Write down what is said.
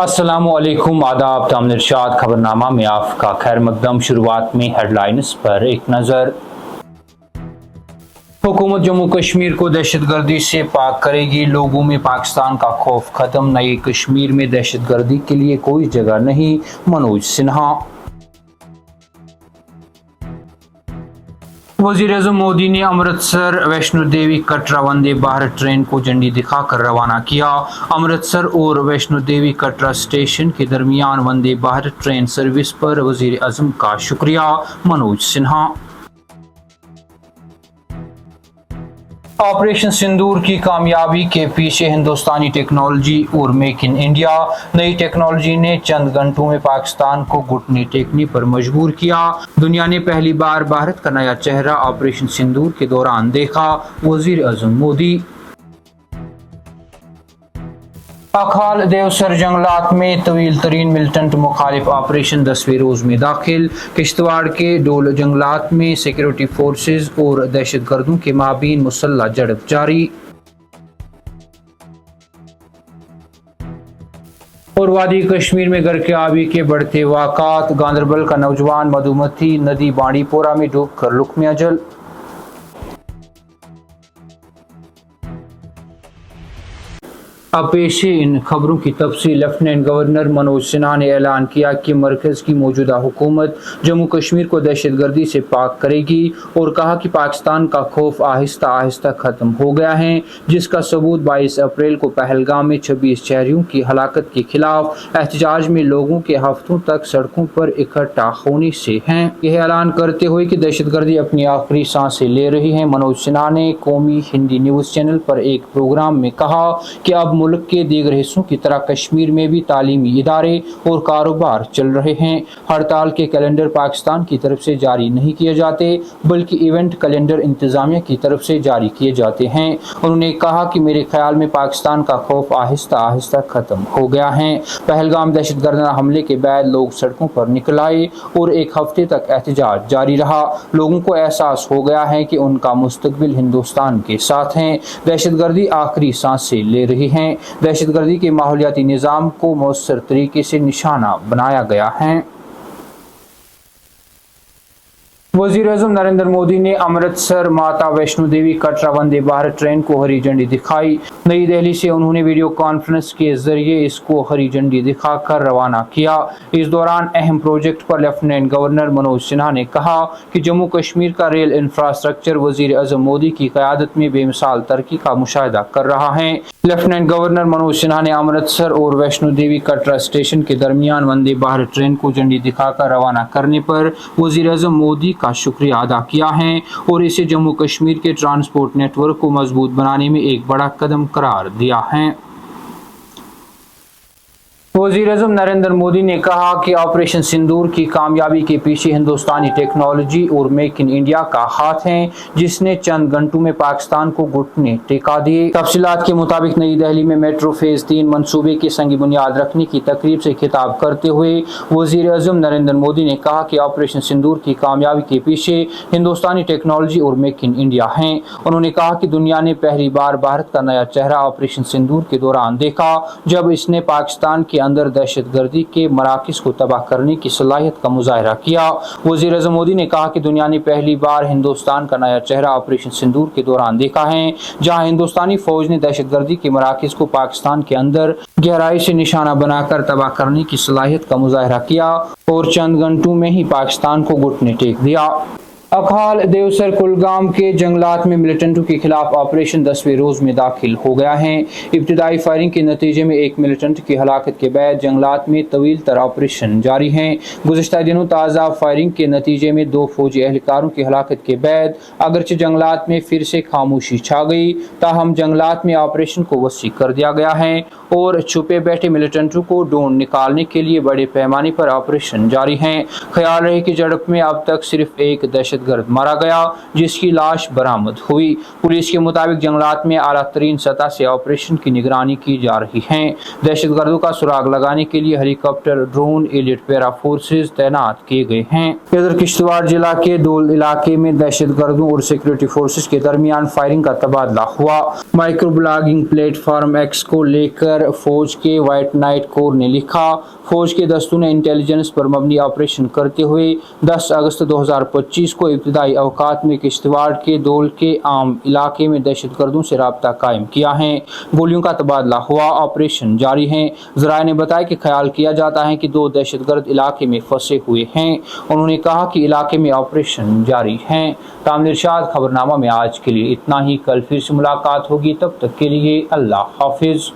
अस्सलामुअलैकुम, आदाब। तामिल इरशाद खबरनामा में आपका खैर मकदम। शुरुआत में हेडलाइंस पर एक नज़र। हुकूमत जम्मू कश्मीर को दहशतगर्दी से पाक करेगी, लोगों में पाकिस्तान का खौफ खत्म, नई कश्मीर में दहशतगर्दी के लिए कोई जगह नहीं, मनोज सिन्हा। वज़ीर-ए-आज़म मोदी ने अमृतसर वैष्णो देवी कटरा वंदे भारत ट्रेन को झंडी दिखाकर रवाना किया। अमृतसर और वैष्णो देवी कटरा स्टेशन के दरमियान वंदे भारत ट्रेन सर्विस पर वज़ीर-ए-आज़म का शुक्रिया, मनोज सिन्हा। ऑपरेशन सिंदूर की कामयाबी के पीछे हिंदुस्तानी टेक्नोलॉजी और मेक इन इंडिया। नई टेक्नोलॉजी ने चंद घंटों में पाकिस्तान को घुटने टेकने पर मजबूर किया। दुनिया ने पहली बार भारत का नया चेहरा ऑपरेशन सिंदूर के दौरान देखा, वज़ीर-ए-आज़म मोदी। अखाल देवसर जंगलात में तवील तरीन मिलिटेंट मुखालिफ ऑपरेशन 10वें रोज में दाखिल। किश्तवाड़ के डोल जंगलात में सिक्योरिटी फोर्सेज और दहशतगर्दों के माबीन मुसल्लह झड़प जारी। और वादी कश्मीर में गर्क-ए-आबी के बढ़ते वाक़ात, गांदरबल का नौजवान मधुमती नदी बांडीपोरा में डूबकर लुक्मे अजल। अब पेश है इन खबरों की तफसील। लेफ्टिनेंट गवर्नर मनोज सिन्हा ने ऐलान किया कि मरकज़ की मौजूदा हुकूमत जम्मू कश्मीर को दहशतगर्दी से पाक करेगी और कहा कि पाकिस्तान का खौफ आहिस्ता आहिस्ता ख़त्म हो गया है, जिसका सबूत 22 अप्रैल को पहलगाम में 26 शहरियों की हलाकत के खिलाफ एहतजाज में लोगों के हफ्तों तक सड़कों पर इकट्ठा होने से हैं। यह ऐलान करते हुए कि दहशतगर्दी अपनी आखिरी सांसें ले रही है, मनोज सिन्हा ने कौमी हिंदी न्यूज़ चैनल पर एक प्रोग्राम में कहा कि अब मुल्क के दीगर हिस्सों की तरह कश्मीर में भी तालीमी इदारे और कारोबार चल रहे हैं। हड़ताल के कैलेंडर पाकिस्तान की तरफ से जारी नहीं किए जाते, बल्कि इवेंट कैलेंडर इंतजामिया की तरफ से जारी किए जाते हैं। उन्होंने कहा कि मेरे ख्याल में पाकिस्तान का खौफ आहिस्ता आहिस्ता खत्म हो गया है। पहलगाम दहशतगर्दाना हमले के बाद लोग सड़कों पर निकल आए और एक हफ्ते तक एहतजाज जारी रहा। लोगों को एहसास हो गया है कि उनका मुस्तकबिल हिंदुस्तान के साथ है। दहशतगर्दी आखिरी सांसें ले रही है। दहशतगर्दी के माहौलियाती निज़ाम को मौसर तरीके से निशाना बनाया गया है। वज़ीर-ए-आज़म नरेंद्र मोदी ने अमृतसर माता वैष्णो देवी कटरा वंदे भारत ट्रेन को हरी झंडी दिखाई। नई दिल्ली से उन्होंने वीडियो कॉन्फ्रेंस के जरिए इसको हरी झंडी दिखाकर रवाना किया। इस दौरान अहम प्रोजेक्ट पर लेफ्टिनेंट गवर्नर मनोज सिन्हा ने कहा कि जम्मू कश्मीर का रेल इंफ्रास्ट्रक्चर वज़ीर-ए-आज़म मोदी की क़यादत में बेमिसाल तरक्की का मुशाहिदा कर रहा है। लेफ्टिनेंट गवर्नर मनोज सिन्हा ने अमृतसर और वैष्णो देवी कटरा स्टेशन के दरमियान वंदे भारत ट्रेन को झंडी दिखाकर रवाना करने पर वज़ीर-ए-आज़म मोदी का शुक्रिया अदा किया है और इसे जम्मू कश्मीर के ट्रांसपोर्ट नेटवर्क को मजबूत बनाने में एक बड़ा कदम करार दिया है। वज़ीर-ए-आज़म नरेंद्र मोदी ने कहा कि ऑपरेशन सिंदूर की कामयाबी के पीछे हिंदुस्तानी टेक्नोलॉजी और मेक इन इंडिया का हाथ है, जिसने चंद घंटों में पाकिस्तान को घुटने टेका दिए। तफसीलात के मुताबिक नई दिल्ली में मेट्रो फेज 3 मंसूबे की संगी बुनियाद रखने की तकरीब से खिताब करते हुए वज़ीर-ए-आज़म नरेंद्र मोदी ने कहा कि ऑपरेशन सिंदूर की कामयाबी के पीछे हिंदुस्तानी टेक्नोलॉजी और मेक इन इंडिया है। उन्होंने कहा कि दुनिया ने पहली बार भारत का नया चेहरा ऑपरेशन सिंदूर के दौरान देखा, जब इसने पाकिस्तान के अंदर दहशतगर्दी के मराकज़ को तबाह करने की सलाहियत का मुजाहिरा किया। वज़ीर-ए-आज़म मोदी ने कहा कि दुनिया ने पहली बार हिंदुस्तान का नया चेहरा ऑपरेशन सिंदूर के दौरान देखा है, जहां हिंदुस्तानी फौज ने दहशतगर्दी के मराकज़ को पाकिस्तान के अंदर गहराई से निशाना बनाकर तबाह करने की सलाहियत का मुजाहिरा किया और चंद घंटों में ही पाकिस्तान को घुटने टेक दिया। अखाल देवसर कुलगाम के जंगलात में मिलिटेंटों के खिलाफ ऑपरेशन 10वें रोज में दाखिल हो गया है। इब्तिदाई फायरिंग के नतीजे में एक मिलिटेंट की हलाकत के बाद जंगलात में तवील तर ऑपरेशन जारी हैं। गुज़िश्ता दिनों ताज़ा फायरिंग के नतीजे में 2 फौजी एहलकारों की हलाकत के बाद अगरचे जंगलात में फिर से खामोशी छा गई, ताहम जंगलात में ऑपरेशन को वसी कर दिया गया है और छुपे बैठे मिलिटेंटों को ढूंढ निकालने के लिए बड़े पैमाने पर ऑपरेशन जारी हैं। ख्याल रहे कि झड़प में अब तक सिर्फ एक दहशतगर्द मारा गया, जिसकी लाश बरामद हुई। पुलिस के मुताबिक जंगलात में आला तरीन सतह से ऑपरेशन की निगरानी की जा रही है। दहशतगर्दों का सुराग लगाने के लिए helicopter, drone, elite para forces तैनात किए गए हैं। इधर किश्तवाड़ जिला के डोल इलाके में दहशतगर्दों और सिक्योरिटी फोर्सेज के दरमियान फायरिंग का तबादला हुआ। माइक्रो ब्लॉगिंग प्लेटफॉर्म एक्स को लेकर پر فوج کے وائٹ نائٹ کور نے لکھا، فوج کے دستوں نے انٹیلیجنس پر مبنی آپریشن کرتے ہوئے 10 اگست 2025 کو ابتدائی اوقات میں کشتواڑ کے دول کے عام علاقے میں دہشت گردوں سے رابطہ قائم کیا ہے۔ گولیوں کا تبادلہ ہوا، آپریشن جاری ہے۔ ذرائع نے بتایا کہ خیال کیا جاتا ہے کہ 2 دہشت گرد علاقے میں پھنسے ہوئے ہیں۔ انہوں نے کہا کہ علاقے میں آپریشن جاری ہے۔ تامل ارشاد خبرنامہ میں آج کے لیے اتنا ہی، کل پھر سے ملاقات ہوگی، تب تک کے لیے اللہ حافظ۔